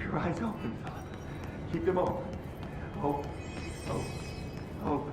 your eyes open, fella. Keep them open. Hope, hope, hope.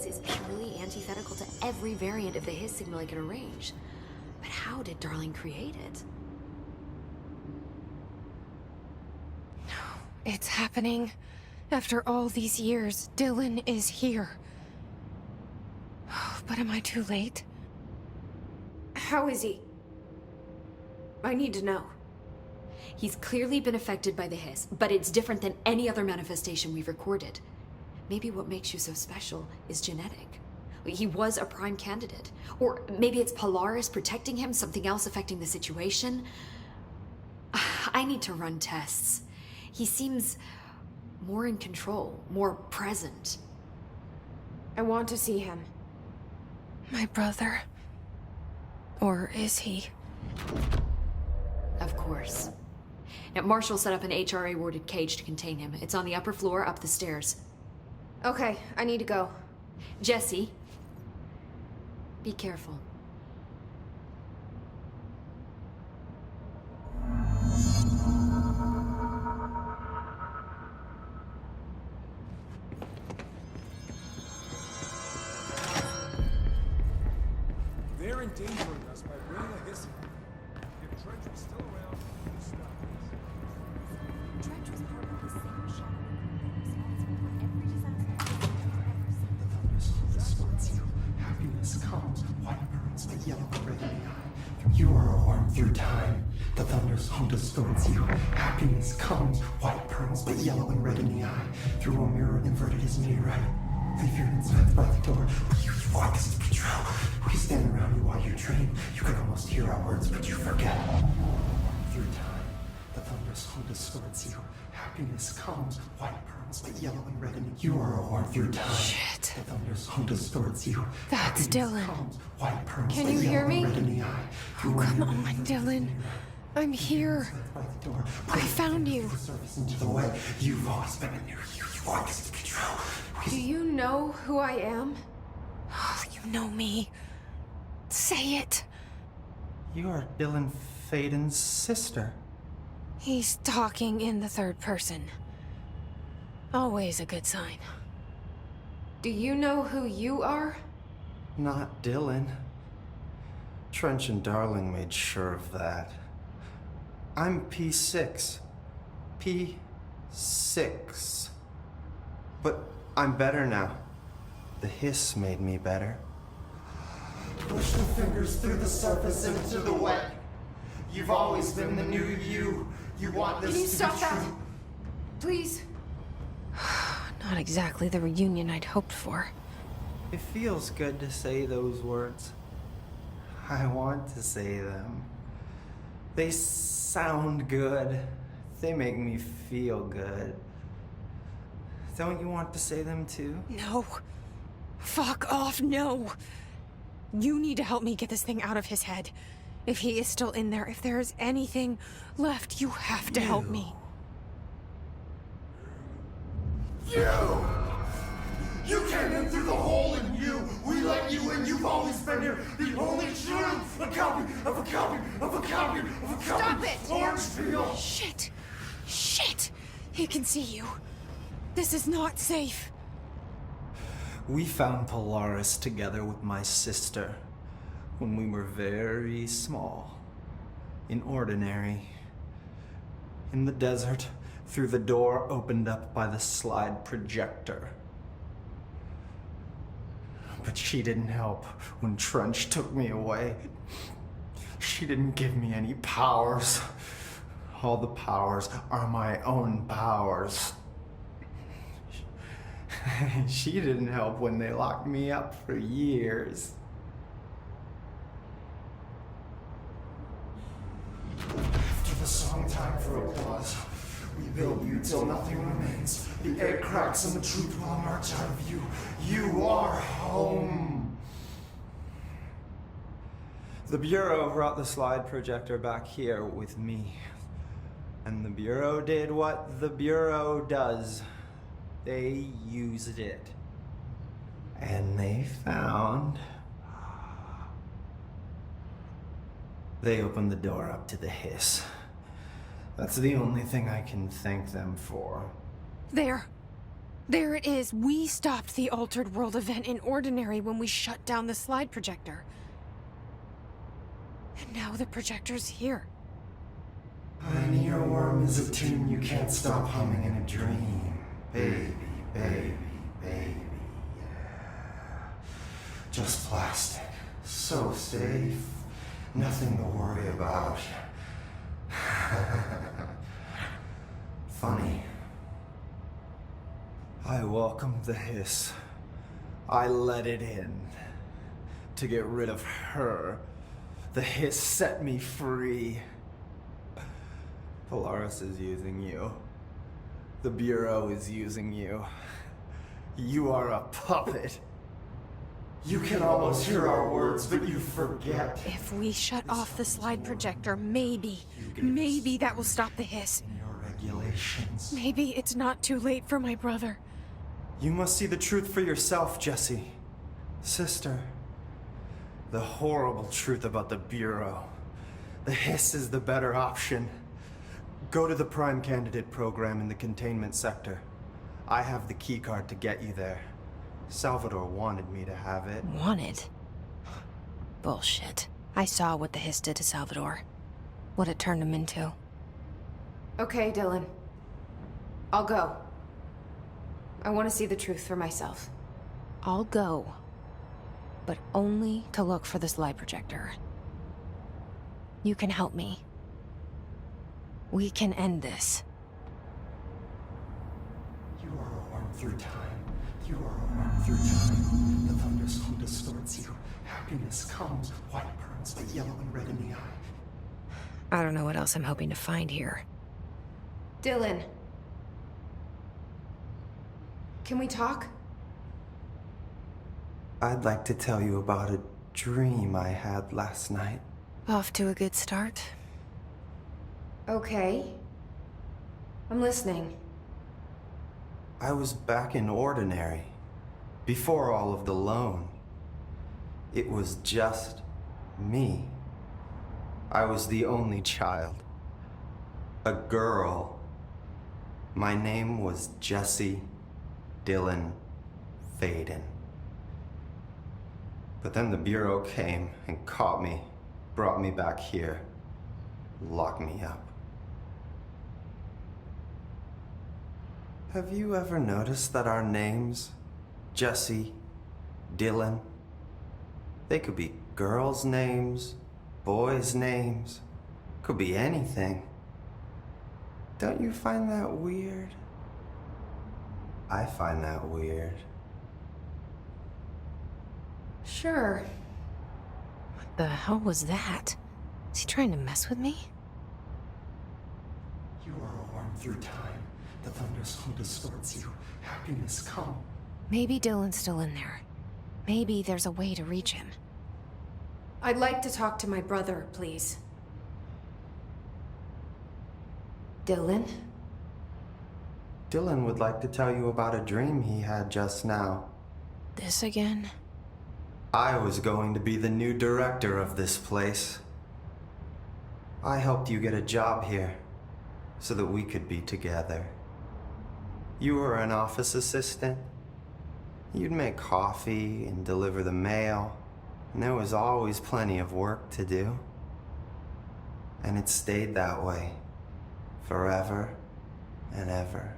Is purely antithetical to every variant of the hiss signal I can arrange. But how did Darling create it? It's happening. After all these years, Dylan is here. But am I too late? How is he? I need to know. He's clearly been affected by the hiss, but it's different than any other manifestation we've recorded. Maybe what makes you so special is genetic. He was a prime candidate. Or maybe it's Polaris protecting him, something else affecting the situation. I need to run tests. He seems more in control, more present. I want to see him. My brother. Or is he? Of course. Now, Marshall set up an HRA-warded cage to contain him. It's on the upper floor, up the stairs. Okay, I need to go. Jesse, be careful. They're endangering us by bringing a hissing. If Trench was still around, we'd stop this. Trench was part of the same shadow responsible for every disaster The thunderous you. Happiness comes, white burns, the yellow red in the eye. You are a warm through time. The thunder's home distorts you. Happiness comes, white pearls, but yellow and red in the eye. Through a mirror inverted is me right. Leave your insides by the door. You walk as patrol. We stand around you while you train. You can almost hear our words, but you forget. Through time, the thunder's home distorts you. Happiness comes, white pearls, but yellow and red in you are a warm through time. Shit. The thunder's home distorts you. That's Dylan. Comes, white pearls, Can but you yellow hear and me? red in the eye. Oh, come on, Dylan. I'm here. By the door. I found you. The surface into the way. You've always been in there. You walk as control. Do you know who I am? Oh, you know me. Say it. You are Dylan Faden's sister. He's talking in the third person. Always a good sign. Do you know who you are? I'm P6. P6. But I'm better now. The hiss made me better. Push the fingers through the surface into the wet. You've always been the new you. You want this Can you to stop be that? true. Please. Not exactly the reunion I'd hoped for. It feels good to say those words. I want to say them. They sound good. They make me feel good. Don't you want to say them too? No. Fuck off, no. You need to help me get this thing out of his head. If he is still in there, if there is anything left, you have to help me. You came in through the hole in you. We let you in. You've always been here. The only truth. A copy of a copy of a copy of a copy. Stop it! Orange peel. Shit. Shit. He can see you. This is not safe. We found Polaris together with my sister when we were very small, in Ordinary, in the desert, through the door opened up by the slide projector. But she didn't help when Trench took me away. She didn't give me any powers. All the powers are my own powers. She didn't help when they locked me up for years. After the song, time for applause. We build you till nothing remains. The air cracks and the truth will emerge out of you. You are home. The Bureau brought the slide projector back here with me. And the Bureau did what the Bureau does. They used it. And they found... They opened the door up to the hiss. That's the only thing I can thank them for. There. There it is. We stopped the Altered World event in Ordinary when we shut down the slide projector. And now the projector's here. An earworm is a tune you can't stop humming in a dream. Baby, baby, baby, yeah. Just plastic. So safe. Nothing to worry about. Funny. I welcomed the hiss. I let it in. To get rid of her. The hiss set me free. Polaris is using you. The Bureau is using you. You are a puppet. You can almost hear our words, but you forget. If we shut off the slide projector, maybe that will stop the hiss. In your regulations. Maybe it's not too late for my brother. You must see the truth for yourself, Jesse. Sister. The horrible truth about the Bureau. The hiss is the better option. Go to the Prime Candidate program in the containment sector. I have the keycard to get you there. Salvador wanted me to have it. Wanted? Bullshit. I saw what the hiss did to Salvador. What it turned him into. Okay, Dylan. I'll go. I want to see the truth for myself. I'll go. But only to look for the slide projector. You can help me. We can end this. You are a worm through time. You are a worm through time. The thunder's home distorts you. Happiness comes, white burns, but yellow and red in the eye. I don't know what else I'm hoping to find here. Dylan. Can we talk? I'd like to tell you about a dream I had last night. Off to a good start. Okay. I'm listening. I was back in Ordinary, before all of the loan. It was just me. I was the only child. A girl. My name was Jesse Dylan Faden. But then the Bureau came and caught me, brought me back here, locked me up. Have you ever noticed that our names, Jesse, Dylan, they could be girls' names, boys' names, could be anything. Don't you find that weird? I find that weird. Sure. What the hell was that? Is he trying to mess with me? You are a worm through time. The thunderstorm distorts you. Happiness come. Maybe Dylan's still in there. Maybe there's a way to reach him. I'd like to talk to my brother, please. Dylan? Dylan would like to tell you about a dream he had just now. This again? I was going to be the new director of this place. I helped you get a job here so that we could be together. You were an office assistant. You'd make coffee and deliver the mail, and there was always plenty of work to do. And it stayed that way, forever and ever.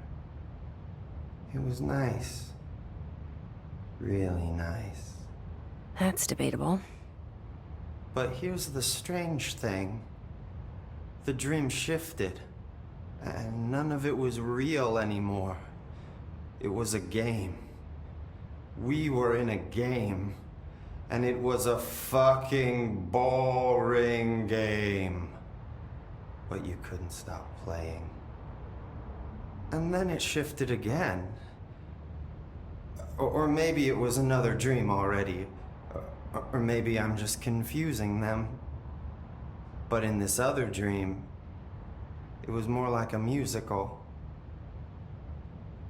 It was nice. Really nice. That's debatable. But here's the strange thing. The dream shifted, and none of it was real anymore. It was a game. We were in a game, and it was a fucking boring game. But you couldn't stop playing. And then it shifted again. Or maybe it was another dream already. Or maybe I'm just confusing them. But in this other dream, it was more like a musical.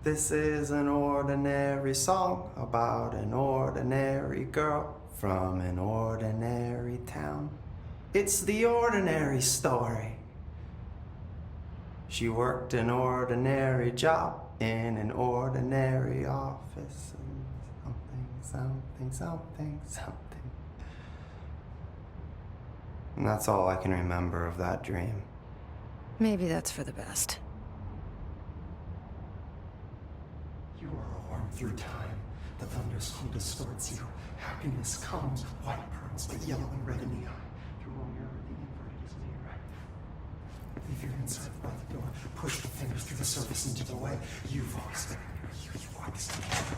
This is an ordinary song about an ordinary girl from an ordinary town. It's the ordinary story. She worked an ordinary job in an ordinary office. Something. And that's all I can remember of that dream. Maybe that's for the best. You are a worm through time. The thunderstorm distorts you. Happiness comes. White pearls, but yellow and red in the eye. Through a mirror, the inverted is near right. Leave your inside by the door. Push the fingers through the surface into the way. You've always been here. You've always been here.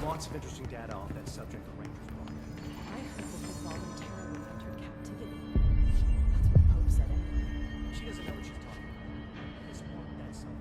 Lots of interesting data off that subject the Rangers brought. I heard that they voluntarily entered captivity. That's what Pope said anyway. She doesn't know what she's talking about. This one, that's something.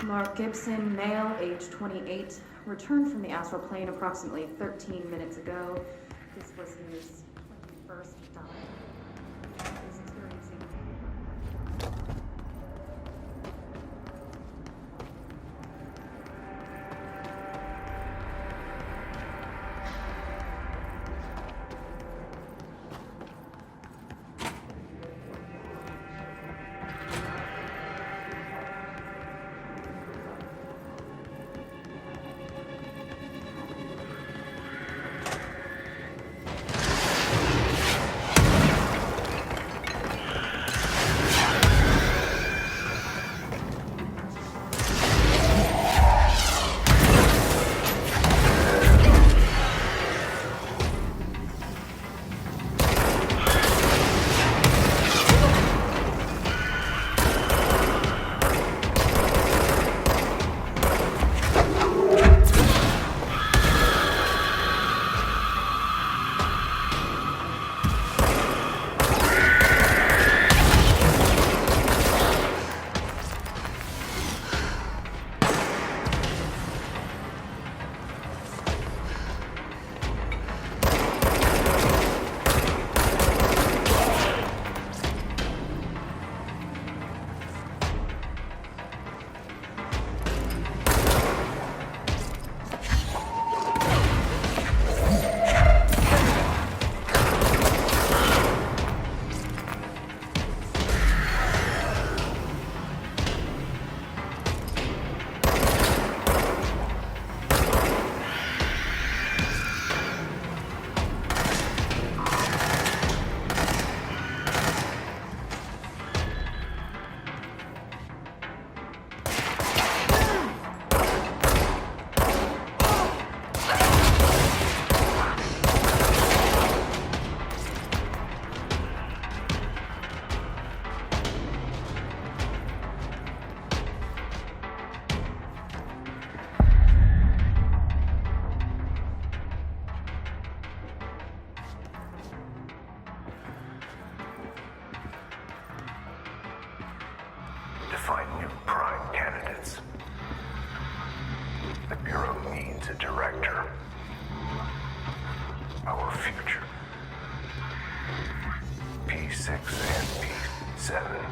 Mark Gibson, male, age 28, returned from the astral plane approximately 13 minutes ago. This was his 21st time. He was experiencing to find new prime candidates. The Bureau needs a director. Our future. P6 and P7.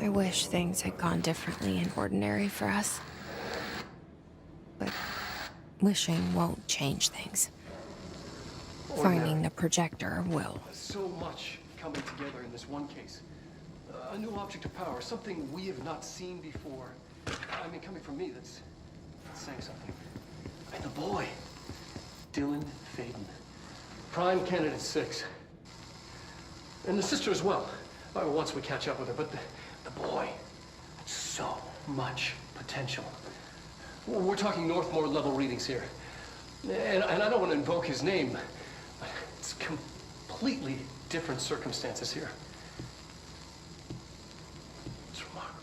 I wish things had gone differently in Ordinary for us. But wishing won't change things. Finding the projector will. So much coming together in this one case. A new object of power, something we have not seen before. I mean, coming from me, that's saying something. And the boy, Dylan Faden. Prime candidate 6. And the sister as well. Once we catch up with her, but the boy, so much potential. We're talking Northmore level readings here. And I don't want to invoke his name, but it's completely different circumstances here. It's remarkable.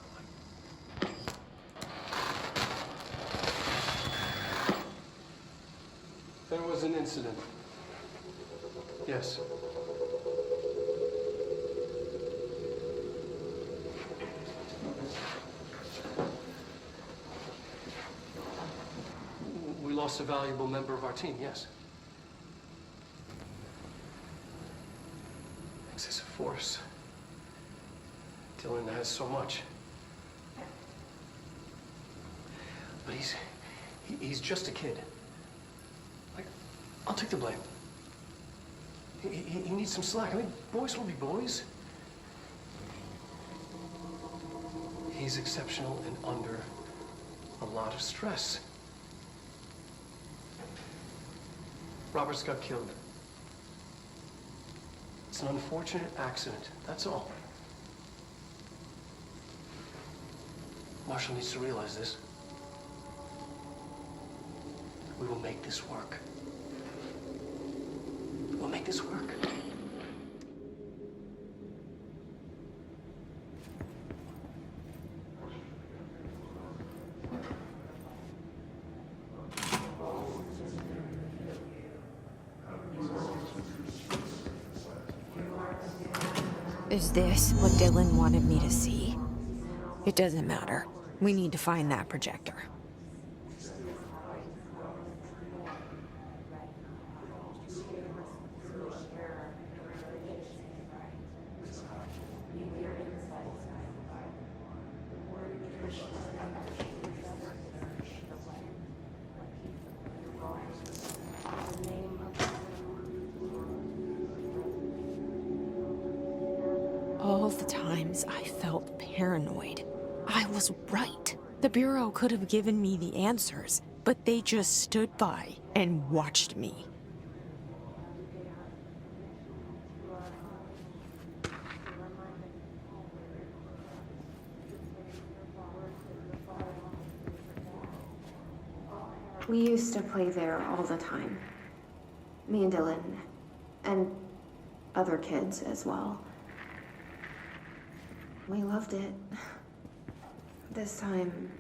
There was an incident. Yes. We lost a valuable member of our team, yes. Excessive force. Dylan has so much. But he's just a kid. Like, I'll take the blame. He needs some slack. I mean, boys will be boys. He's exceptional and under a lot of stress. Roberts got killed. It's an unfortunate accident, that's all. Marshall needs to realize this. We will make this work. We'll make this work. Is this what Dylan wanted me to see? It doesn't matter. We need to find that projector. All the times I felt paranoid, I was right. The Bureau could have given me the answers, but they just stood by and watched me. We used to play there all the time. Me and Dylan, and other kids as well. We loved it. This time,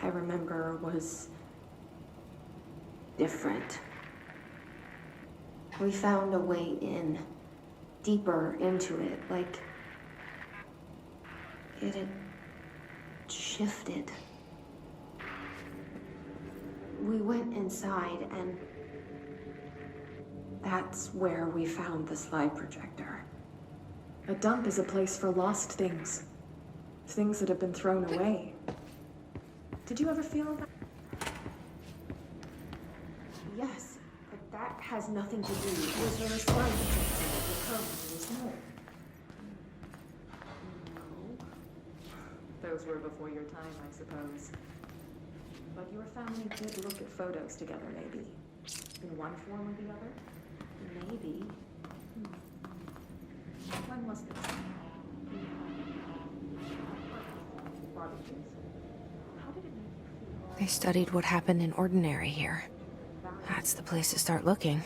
I remember, was different. We found a way in, deeper into it, like it had shifted. We went inside, and that's where we found the slide projector. A dump is a place for lost things. Things that have been thrown away. Did you ever feel that? Yes, but that has nothing to do. Was there a slide projector that would come when it was more? No. Those were before your time, I suppose. But your family did look at photos together, maybe. In one form or the other? Maybe. When was this? Barbecues. How did it make you feel? They studied what happened in Ordinary here. That's the place to start looking.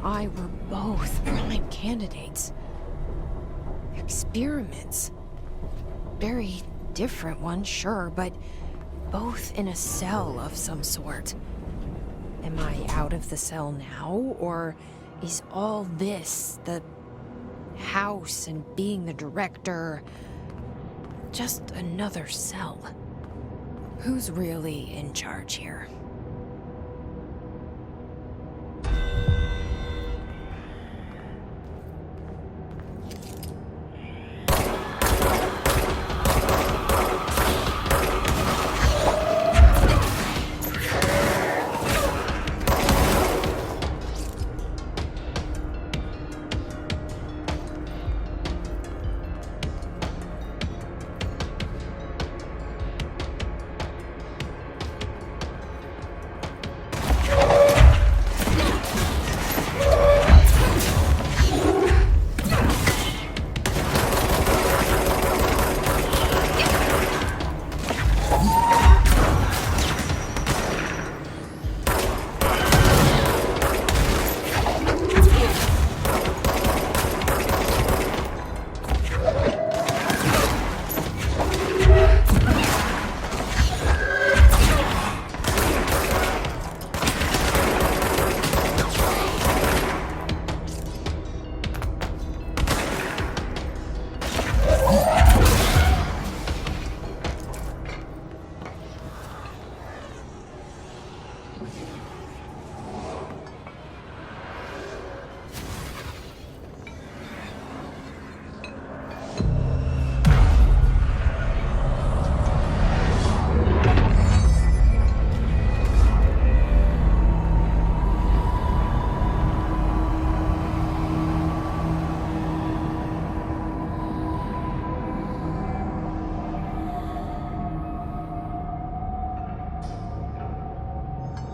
I were both prime candidates. Experiments. Very different ones, sure, but both in a cell of some sort. Am I out of the cell now, or is all this, the house and being the director, just another cell? Who's really in charge here?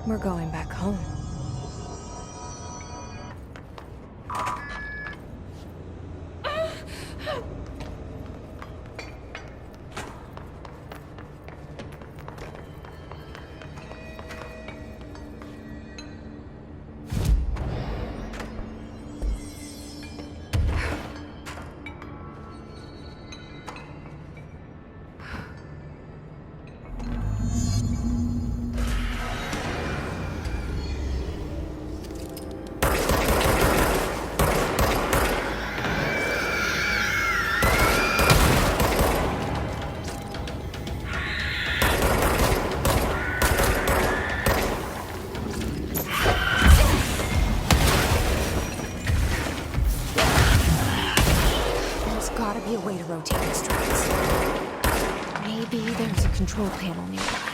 We're going back home. There's gotta be a way to rotate these tracks. Maybe there's a control panel nearby.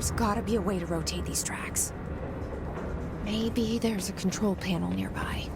There's gotta be a way to rotate these tracks. Maybe there's a control panel nearby.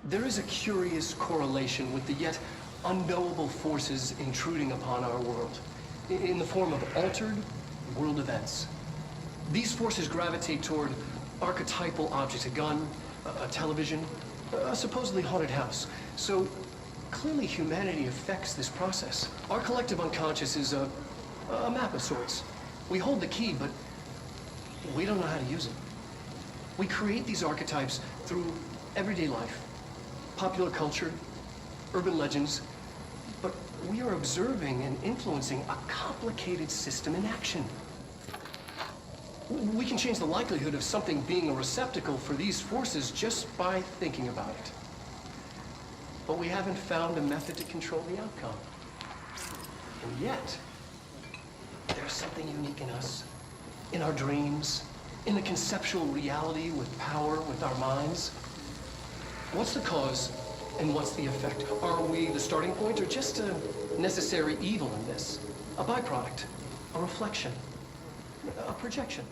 There is a curious correlation with the yet unknowable forces intruding upon our world, in the form of altered world events. These forces gravitate toward archetypal objects, a gun, a television, a supposedly haunted house. So clearly humanity affects this process. Our collective unconscious is a map of sorts. We hold the key, but we don't know how to use it. We create these archetypes through everyday life, popular culture, urban legends, but we are observing and influencing a complicated system in action. We can change the likelihood of something being a receptacle for these forces just by thinking about it. But we haven't found a method to control the outcome. And yet, there's something unique in us, in our dreams, in the conceptual reality with power with our minds. What's the cause and what's the effect? Are we the starting point or just a necessary evil in this? A byproduct, a reflection, a projection?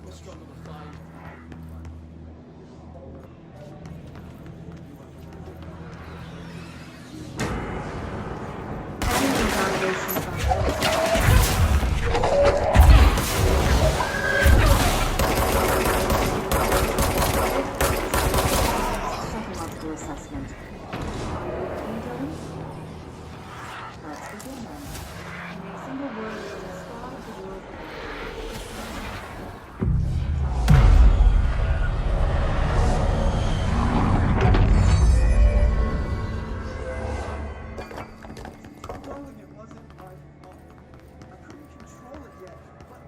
We'll struggle to find. Psychological assessment. Painting? Let's begin then. In a single word, describe the world. Darling, it wasn't my fault. I couldn't control it yet, but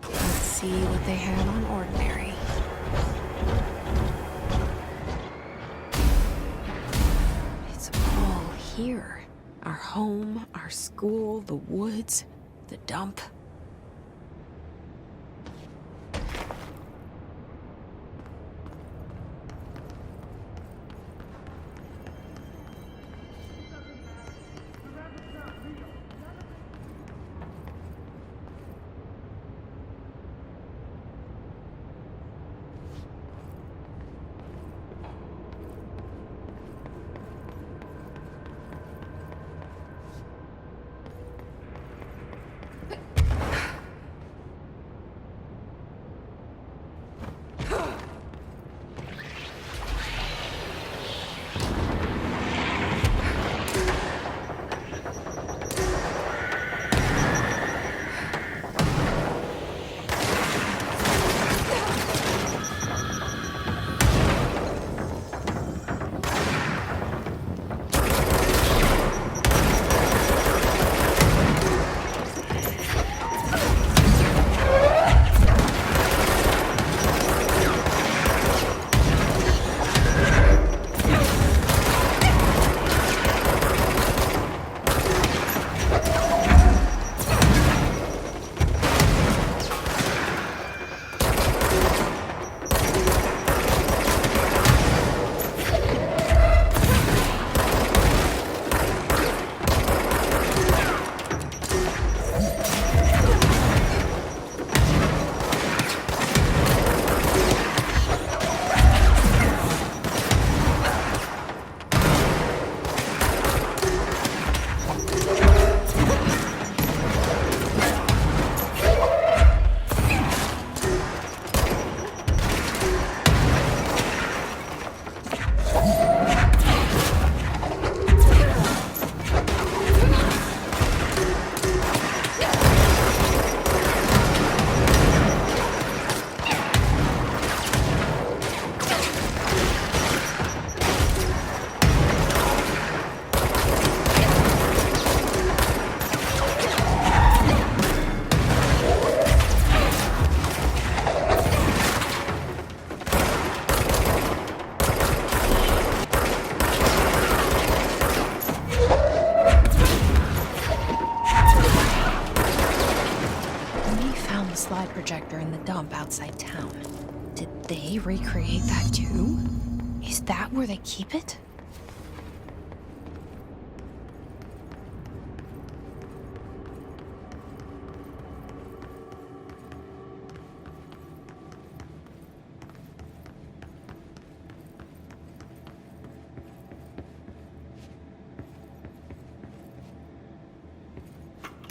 Let's see what they have on ordinary. It's all here. Our home, our school, the woods, the dump. projector in the dump outside town. Did they recreate that too? Is that where they keep it?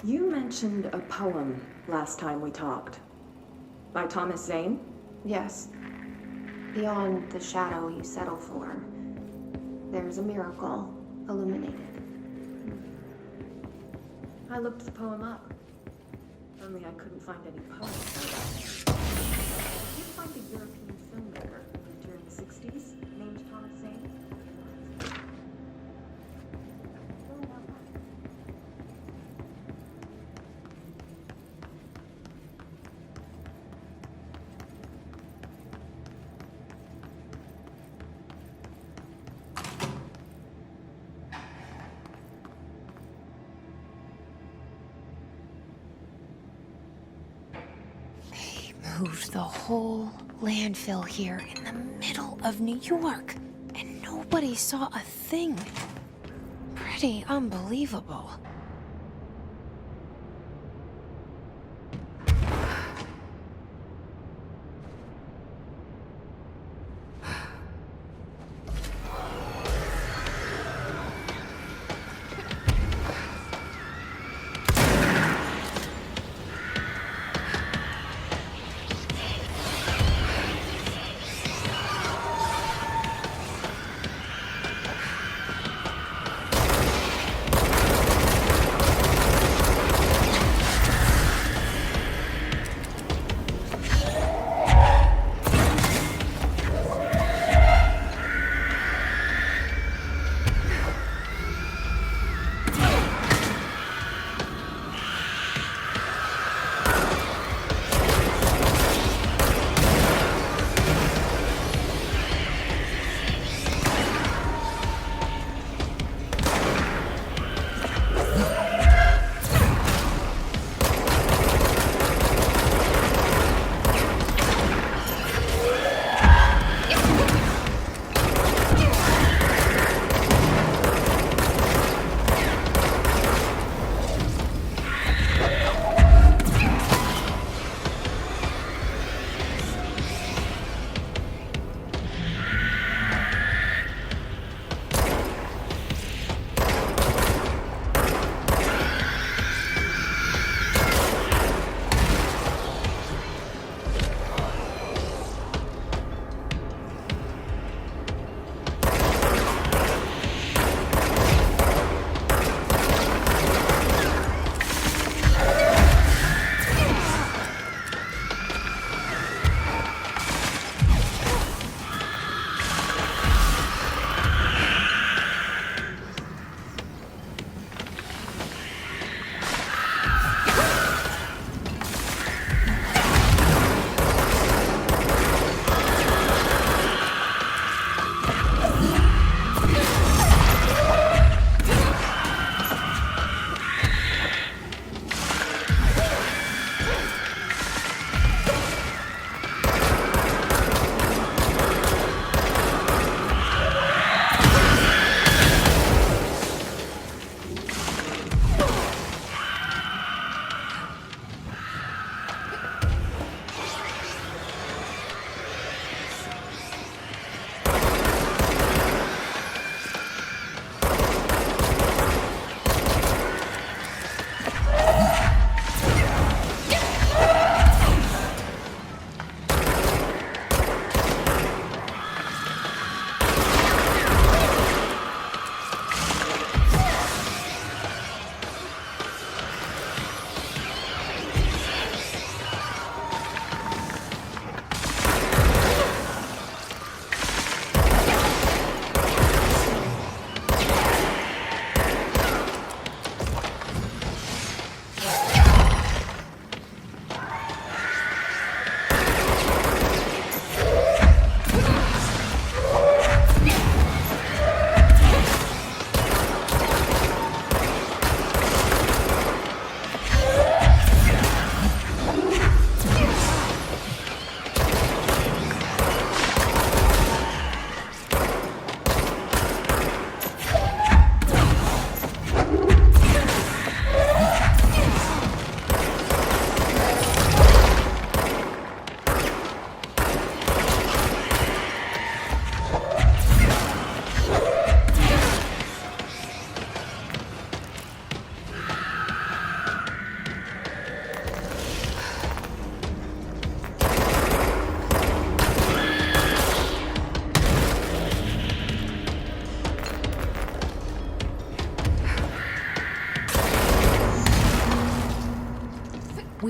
You mentioned a poem last time we talked. By Thomas Zane? Yes. Beyond the shadow you settle for, there's a miracle illuminated. I looked the poem up. Only I couldn't find any poems. Did you find a European filmmaker who lived during the 60s named Thomas Zane? Moved the whole landfill here in the middle of New York, and nobody saw a thing. Pretty unbelievable.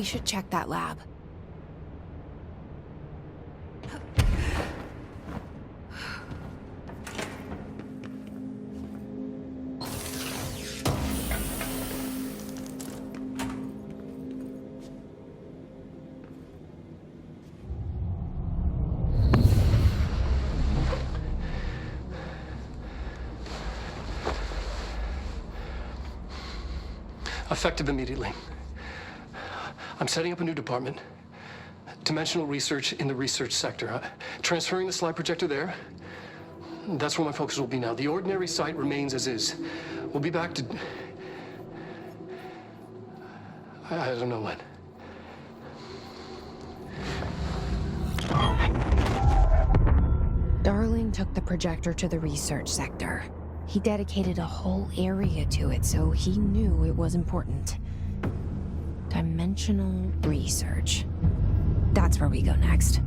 We should check that lab. Effective immediately. I'm setting up a new department. Dimensional research in the research sector. Transferring the slide projector there. That's where my focus will be now. The ordinary site remains as is. We'll be back to... I don't know when. Darling took the projector to the research sector. He dedicated a whole area to it, so he knew it was important. Dimensional research. That's where we go next.